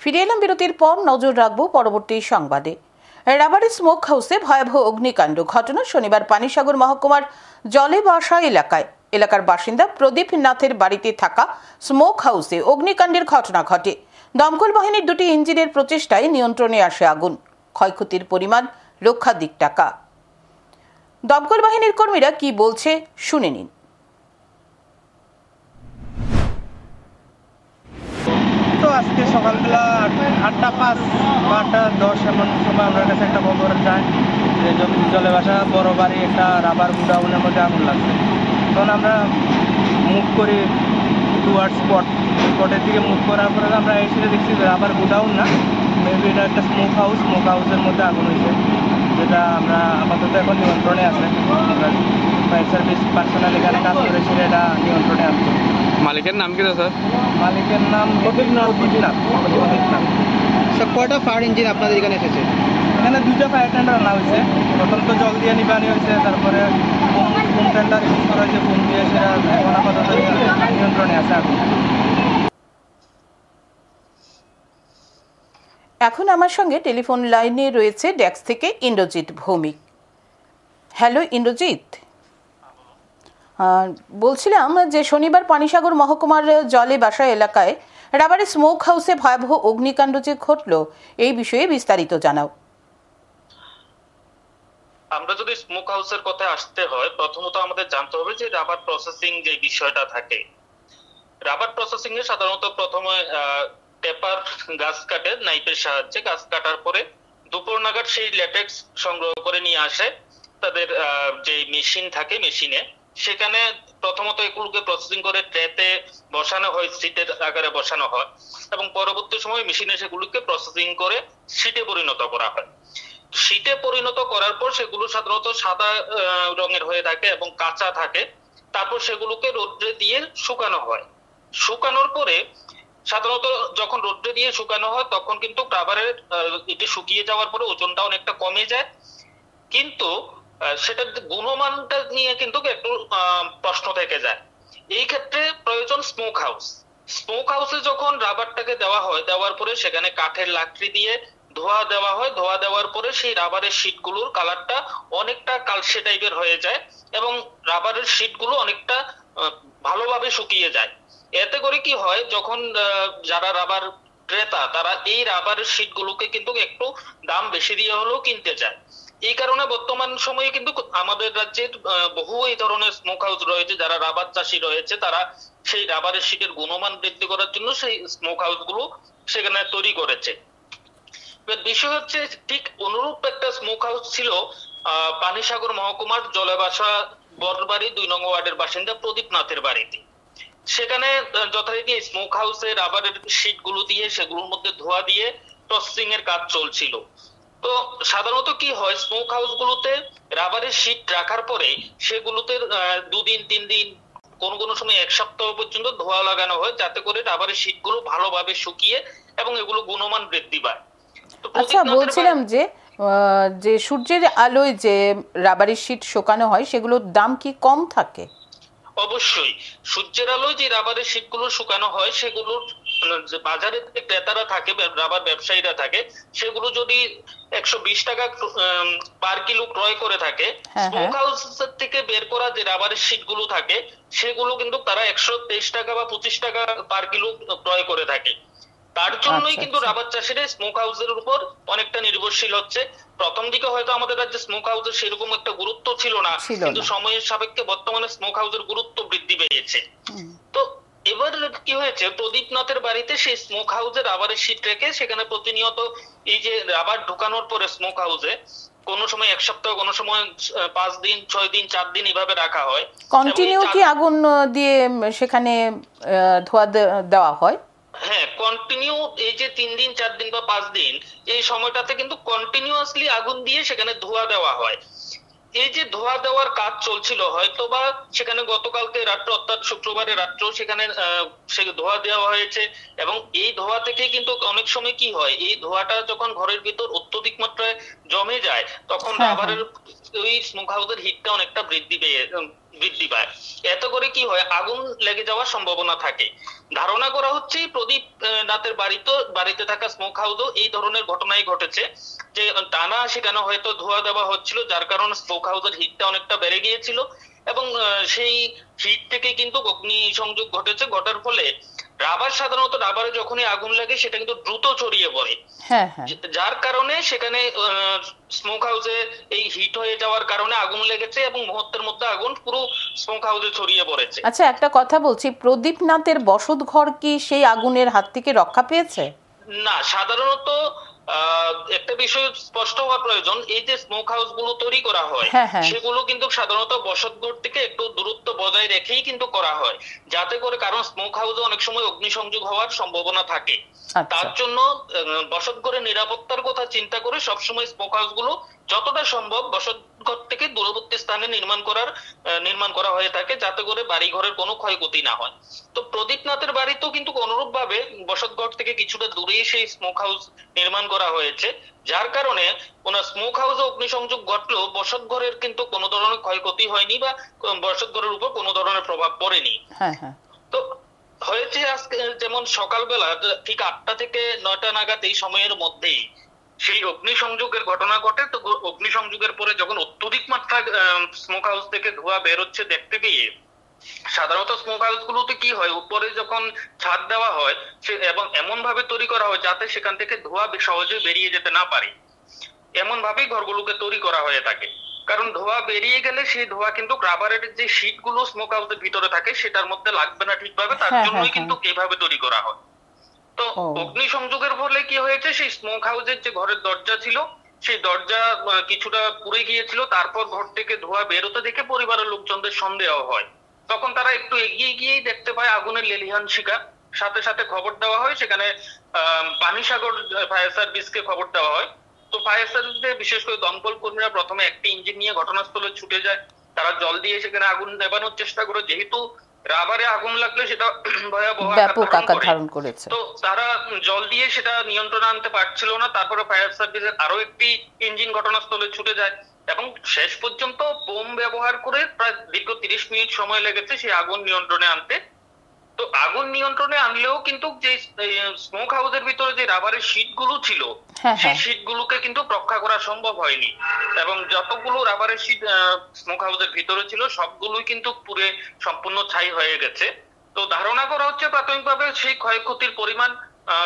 ফিরে এলাম বিরতির পর, নজর রাখবো পরবর্তী সংবাদে। রাবারের স্মোক হাউসে ভয়াবহ অগ্নিকাণ্ড ঘটনা শনিবার পানিসাগর মহকুমার জলেবাসা এলাকার বাসিন্দা প্রদীপ নাথের বাড়িতে থাকা স্মোক হাউসে অগ্নিকাণ্ডের ঘটনা ঘটে। দমকল বাহিনীর দুটি ইঞ্জিনের প্রচেষ্টায় নিয়ন্ত্রণে আসে আগুন। ক্ষয়ক্ষতির পরিমাণ লক্ষাধিক টাকা। দমকল বাহিনীর কর্মীরা কি বলছে শুনে নিন। আজকে সকালবেলা 8:05 বা 8:10 এমন সময় আমার কাছে একটা খবর যায় যে জলেবাসা বড় বাড়ি একটা রাবার গুডাউনের মধ্যে আগুন লাগছে। তখন আমরা মুভ করি টুয়ার্ড স্পটের দিকে মুভ করার পরে আমরা এসে দেখছি যে রাবার গুডাউন না, মেবি এটা একটা স্মোক হাউসের মধ্যে আগুন হয়েছে, যেটা আমরা আপাতত এখন নিয়ন্ত্রণে আছে। ফায়ার সার্ভিস পার্সোনাল এখানে কাজ করেছে, এটা নিয়ন্ত্রণে আছে। মালিকের নাম কি স্যার? মালিকের নাম প্রদীপ নাথ। স্যার, কয়টা ফায়ার ইঞ্জিন আপনাদের এখানে এসেছে? এখানে 2টা ফায়ার টেন্ডার আনা হয়েছে। প্রথম তো জল দিয়ে নিবানি হয়েছে, তারপরে বুম টেন্ডার ইউজ করা হয়েছে, বুম দিয়ে সেটা এখন আপাতত নিয়ন্ত্রণে আছে আগুন। এখন আমার সঙ্গে টেলিফোন লাইনে রয়েছে ডেস্ক থেকে ইন্দ্রজিৎ ভৌমিক। হ্যালো ইন্দ্রজিৎ, বলছিলাম যে শনিবার পানিসাগর মহকুমার জলেবাসা এলাকায় রাবারের স্মোক হাউসে ভয়াবহ অগ্নিকাণ্ড যে ঘটল, এই বিষয়ে বিস্তারিত জানাও। আমরা যদি স্মোক হাউসের কথা আসতে হয়, প্রথমত আমাদের জানতে হবে যে রাবার প্রসেসিং যে বিষয়টা থাকে, রাবার প্রসেসিং এ সাধারণত প্রথমে টেপার গাছ কাটে, নাইফের সাহায্যে গাছ কাটার পরে দুপুর নাগাদ সেই ল্যাটেক্স সংগ্রহ করে নিয়ে আসে তাদের যে মেশিন থাকে, মেশিনে সেখানে প্রথমত এগুলোকে প্রসেসিং করে ট্রেতে বসানো হয়, সিটের আকারে বসানো হয় এবং পরবর্তী সময় মেশিনে সেগুলোকে প্রসেসিং করে সিটে পরিণত করা হয়। সিটে পরিণত করার পর সেগুলো সাধারণত সাদা রঙের হয়ে থাকে এবং কাঁচা থাকে। তারপর সেগুলোকে রোদ্রে দিয়ে শুকানো হয়। শুকানোর পরে সাধারণত যখন রোদ্রে দিয়ে শুকানো হয় তখন কিন্তু রাবারের এটি শুকিয়ে যাওয়ার পরে ওজনটা অনেকটা কমে যায়, কিন্তু সেটার গুণমানটা নিয়ে কিন্তু একটু প্রশ্ন থেকে যায়। এই ক্ষেত্রে প্রয়োজন স্মোক হাউস। স্মোক হাউসে যখন রাবারটাকে দেওয়া হয়, দেওয়ার পরে সেখানে কাঠের লাকড়ি দিয়ে ধোয়া দেওয়া হয়। ধোয়া দেওয়ার পরে সেই রাবারের শীটগুলোর কালারটা অনেকটা কালসে টাইপের হয়ে যায় এবং রাবারের শীটগুলো অনেকটা ভালোভাবে শুকিয়ে যায়। এতে করে কি হয়, যখন যারা রাবার ক্রেতা তারা এই রাবারের শীটগুলোকে কিন্তু একটু দাম বেশি দিয়ে হলেও কিনতে চায়। এই কারণে বর্তমান সময়ে কিন্তু আমাদের রাজ্যের বহু এই ধরনের স্মোক হাউস রয়েছে, যারা রাবার চাষী রয়েছে তারা সেই রাবারের শীটের গুণমান বৃদ্ধি করার জন্য সেই স্মোক হাউস গুলো সেখানে তৈরি করেছে। বিষয় হচ্ছে ঠিক অনুরূপ একটা স্মোক হাউস ছিল পানিসাগর মহকুমার জলেবাসা বড়বাড়ি 2 নং ওয়ার্ডের বাসিন্দা প্রদীপ নাথের বাড়িতে। সেখানে যথারীতি স্মোক হাউসে রাবারের শীট গুলো দিয়ে সেগুলোর মধ্যে ধোয়া দিয়ে প্রসেসিং এর কাজ চলছিল। তো সাধারণত কি হয়, স্মোক হাউস গুলোতে রাবারের শীট রাখার পরে সেগুলোতে 2 দিন 3 দিন কোন সময় 1 সপ্তাহ পর্যন্ত ধোয়া লাগানো হয়, যাতে করে রাবারের শীট গুলো ভালোভাবে শুকিয়ে এবং এগুলো গুণমান বৃদ্ধি পায়। আচ্ছা, বলছিলাম যে সূর্যের আলোয় যে রাবারের শীট শুকানো হয় সেগুলোর দাম কি কম থাকে? অবশ্যই সূর্যের আলোয় যে রাবারের শীটগুলো শুকানো হয় সেগুলোর বাজারে যে ক্রেতারা থাকে, রাবার ব্যবসায়ীরা থাকে, সেগুলো যদি 120 টাকা পার কিলো ক্রয় করে থাকে, স্মোক হাউস থেকে বের করা যে রাবারের শীটগুলো থাকে সেগুলো কিন্তু তারা 123 টাকা বা 25 টাকা পার কিলো ক্রয় করে থাকে। তার জন্যই কিন্তু রাবার চাষিরা স্মোক হাউসের উপর অনেকটা নির্ভরশীল হচ্ছে। প্রথম দিকে হয়তো আমাদের রাজ্যে স্মোক হাউসের সেরকম একটা গুরুত্ব ছিল না, কিন্তু সময়ের সাপেক্ষে বর্তমানে স্মোক হাউসের গুরুত্ব বৃদ্ধি পেয়েছে। তো এবার কি হয়েছে, প্রদীপ নাথের বাড়িতে সেই স্মোক হাউসে রাবারের শীট রেখে সেখানে প্রতিনিয়ত এই যে রাবার ঢোকানোর পরে স্মোক হাউসে কোন সময় 1 সপ্তাহ, কোন সময় 5 দিন, 6 দিন, 4 দিন এভাবে রাখা হয়। কন্টিনিউ কি আগুন দিয়ে সেখানে ধোয়া দেওয়া হয়? হ্যাঁ, কন্টিনিউ এই যে 3 দিন, 4 দিন বা 5 দিন এই সময়টাতে কিন্তু কন্টিনিউয়াসলি আগুন দিয়ে সেখানে ধোয়া দেওয়া হয়। এই যে ধোয়া দেওয়ার কাজ চলছিল, হয়তো বা সেখানে গতকালকে রাত্রে অর্থাৎ শুক্রবারের রাত্রেও সেখানে ধোয়া দেওয়া হয়েছে এবং এই ধোয়া থেকে কিন্তু অনেক সময় কি হয়, এই ধোয়াটা যখন ঘরের ভিতর অত্যধিক মাত্রায় জমে যায় তখন রাবারের ওই স্মোক হাউসের হিটটা অনেকটা বৃদ্ধি পায়। এত করে কি হয়, আগুন লেগে যাওয়ার সম্ভাবনা থাকে। ধারণা করা হচ্ছে প্রদীপ নাথের বাড়িতে থাকা স্মোক হাউসও এই ধরনের ঘটনাই ঘটেছে, যে টানা সেখানে হয়তো ধোঁয়া দেওয়া হচ্ছিল, যার কারণে স্মোক হাউসের হিটটা অনেকটা বেড়ে গিয়েছিল এবং সেই হিট থেকে কিন্তু অগ্নি সংযোগ ঘটার ফলে সাধারণত রাবারে যখনই আগুন লাগে সেটা কিন্তু দ্রুত ছড়িয়ে পড়ে, যার কারণে সেখানে স্মোক হাউসে এই হিট হয়ে যাওয়ার কারণে আগুন লেগেছে এবং মুহূর্তের মধ্যে আগুন পুরো স্মোক হাউসে ছড়িয়ে পড়েছে। আচ্ছা, একটা কথা বলছি, প্রদীপ নাথের বসত ঘর কি সেই আগুনের হাত থেকে রক্ষা পেয়েছে? না, সাধারণত একটা বিষয় স্পষ্ট হওয়া প্রয়োজন, এই যে স্মোক হাউস গুলো তৈরি করা হয় সেগুলো কিন্তু সাধারণত বসতঘর থেকে একটু দূরত্ব বজায় রেখেই কিন্তু করা হয়, যাতে করে, কারণ স্মোক হাউসে অনেক সময় অগ্নিসংযোগ হওয়ার সম্ভাবনা থাকে। তার জন্য বসতঘরের নিরাপত্তার কথা চিন্তা করে সবসময় স্মোক হাউস গুলো যতটা সম্ভব বসতঘর থেকে দূরবর্তী স্থানে নির্মাণ করা হয়ে থাকে, যাতে করে বাড়ি ঘরের কোনো ক্ষয়ক্ষতি না হয়। তো প্রদীপ নাথের বাড়িতেও কিন্তু অনুরূপ ভাবে বসতঘর থেকে কিছুটা দূরে সেই স্মোক হাউস নির্মাণ করা হয়েছে, যার কারণে ওনার স্মোক হাউসে অগ্নিসংযোগ ঘটলেও বসতঘরের কিন্তু কোনো ধরনের ক্ষয়ক্ষতি হয়নি বা বসতঘরের উপর কোনো ধরনের প্রভাব পড়েনি। তো হয়েছে আজকে যেমন সকালবেলা ঠিক 8টা থেকে 9টা নাগাদ এই সময়ের মধ্যেই সেই অগ্নিসংযোগের ঘটনা ঘটে। তো অগ্নিসংযোগের পরে যখন অত্যধিক মাত্রা স্মোক হাউস থেকে ধোঁয়া বের হচ্ছে দেখতে পেয়ে, সাধারণত স্মোক হাউস গুলোতে কি হয়, উপরে যখন ছাদ দেওয়া হয় এবং এমন ভাবে তৈরি করা হয় যাতে সেখান থেকে ধোঁয়া সহজে বেরিয়ে যেতে না পারে, এমন ভাবেই ঘরগুলোকে তৈরি করা হয়ে থাকে। কারণ ধোঁয়া বেরিয়ে গেলে সেই ধোঁয়া কিন্তু রাবারের যে শীট গুলো স্মোক হাউসের ভিতরে থাকে সেটার মধ্যে লাগবে না ঠিকভাবে, তার জন্যই কিন্তু এইভাবে তৈরি করা হয়। তো অগ্নিসংযোগের ফলে কি হয়েছে, সেই স্মোক হাউসের যে ঘরের দরজা ছিল সেই দরজা কিছুটা পুড়ে গিয়েছিল। তারপর ঘর থেকে ধোঁয়া বেরোতে দেখে পরিবারের লোকজনদের সন্দেহ হয়, তখন তারা একটু এগিয়ে গিয়েই দেখতে পায় আগুনের লেলিহান শিখা। সাথে সাথে খবর দেওয়া হয়, সেখানে পানিসাগর ফায়ার সার্ভিসকে খবর দেওয়া হয়। তো ফায়ার সার্ভিসে বিশেষ করে দমকল কর্মীরা প্রথমে একটি ইঞ্জিন নিয়ে ঘটনাস্থলে ছুটে যায়, তারা জল দিয়ে সেখানে আগুন নেভানোর চেষ্টা করে, যেহেতু রাবারে আগুন লাগলে সেটা ভয়াবহ আকার ধারণ করেছে, তো তারা জল দিয়ে সেটা নিয়ন্ত্রণে আনতে পারছিল না। তারপরে ফায়ার সার্ভিসের আরো একটি ইঞ্জিন ঘটনাস্থলে ছুটে যায় এবং শেষ পর্যন্ত বোম ব্যবহার করে প্রায় দীর্ঘ 30 মিনিট সময় লেগেছে সেই আগুন নিয়ন্ত্রণে আনতে। তো আগুন নিয়ন্ত্রণে আনলেও কিন্তু যে স্মোক হাউসের ভিতরে যে রাবারের শীট গুলো ছিল সেই শীট গুলোকে কিন্তু রক্ষা করা সম্ভব হয়নি এবং যতগুলো রাবারের শীট স্মোক হাউসের ভিতরে ছিল সবগুলোই কিন্তু পুরে সম্পূর্ণ ছাই হয়ে গেছে। তো ধারণা করা হচ্ছে প্রাথমিকভাবে সেই ক্ষয়ক্ষতির পরিমাণ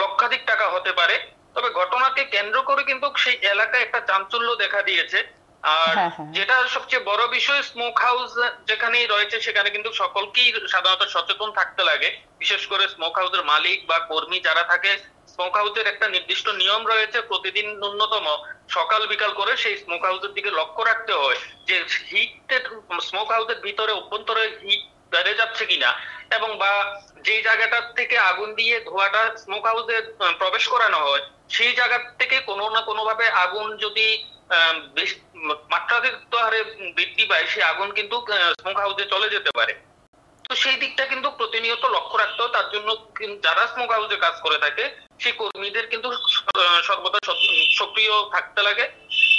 লক্ষাধিক টাকা হতে পারে। তবে ঘটনাকে কেন্দ্র করে কিন্তু সেই এলাকায় একটা চাঞ্চল্য দেখা দিয়েছে। আর যেটা সবচেয়ে বড় বিষয়, স্মোক হাউস যেখানেই রয়েছে সেখানে কিন্তু সকলকেই সাধারণত সচেতন থাকতে লাগে, বিশেষ করে স্মোক হাউসের মালিক বা কর্মী যারা থাকে। স্মোক হাউসের একটা নির্দিষ্ট নিয়ম রয়েছে, প্রতিদিন ন্যূনতম সকাল বিকাল করে সেই স্মোক হাউসের দিকে লক্ষ্য রাখতে হয় যে হিট স্মোক হাউসের ভিতরে অভ্যন্তরে হিট বেড়ে যাচ্ছে কিনা, এবং বা যে জায়গাটা থেকে আগুন দিয়ে ধোঁয়াটা স্মোক হাউসে প্রবেশ করানো হয় সেই জায়গা থেকে কোনো না কোনো ভাবে আগুন যদি মাত্রাতিরিক্ত হারে বৃদ্ধি পায়, সেই আগুন কিন্তু স্মোক হাউসে চলে যেতে পারে। তো সেই দিকটা কিন্তু প্রতিনিয়ত লক্ষ্য রাখতে হয়। তার জন্য যারা স্মোক হাউসে কাজ করে থাকে সেই কর্মীদের কিন্তু সর্বদা সক্রিয় থাকতে লাগে।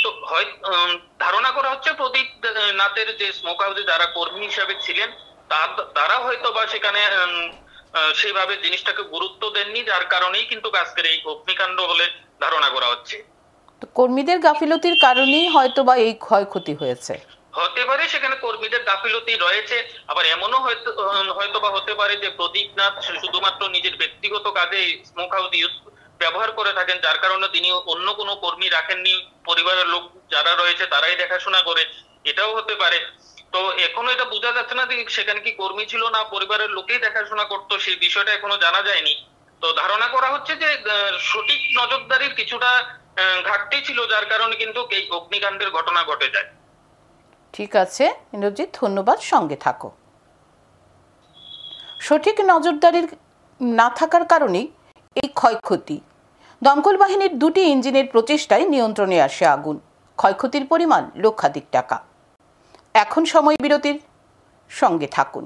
তো হয় ধারণা করা হচ্ছে প্রদীপ নাথের যে স্মোক হাউসে যারা কর্মী হিসাবে ছিলেন তারা হয়তো বা সেখানে সেইভাবে জিনিসটাকে গুরুত্ব দেননি, যার কারণেই কিন্তু আজকের এই অগ্নিকাণ্ড বলে ধারণা করা হচ্ছে। কর্মীদের গাফিলতির কারণেই হয়তো বা এই ক্ষয়ক্ষতি হয়েছে, হতে পারে সেখানে কর্মীদের গাফিলতি রয়েছে। আবার এমনও হয়তো বা হতে পারে যে প্রদীপ নাথ শুধুমাত্র নিজের ব্যক্তিগত কাজে স্মোক হাউস ব্যবহার করে থাকেন, যার কারণে তিনি অন্য কোনো কর্মী রাখেননি, পরিবারের লোক যারা রয়েছে তারাই দেখাশোনা করে, এটাও হতে পারে। তো এখনো এটা বোঝা যাচ্ছে না যে সেখানে কি কর্মী ছিল না পরিবারের লোকেই দেখাশোনা করতো, সেই বিষয়টা এখনো জানা যায়নি। তো ধারণা করা হচ্ছে যে সঠিক নজরদারির কিছুটা ঘাটতি ছিল, যার কারণে কিন্তু এই অগ্নিকাণ্ডের ঘটনা ঘটে যায়। ঠিক আছে ইন্দ্রজিৎ, ধন্যবাদ, সঙ্গে থাকো। সঠিক নজরদারির না থাকার কারণেই এই ক্ষয়ক্ষতি। দমকল বাহিনীর 2টি ইঞ্জিনের প্রচেষ্টায় নিয়ন্ত্রণে আসে আগুন, ক্ষয়ক্ষতির পরিমাণ লক্ষাধিক টাকা। এখন সময় বিরতির, সঙ্গে থাকুন।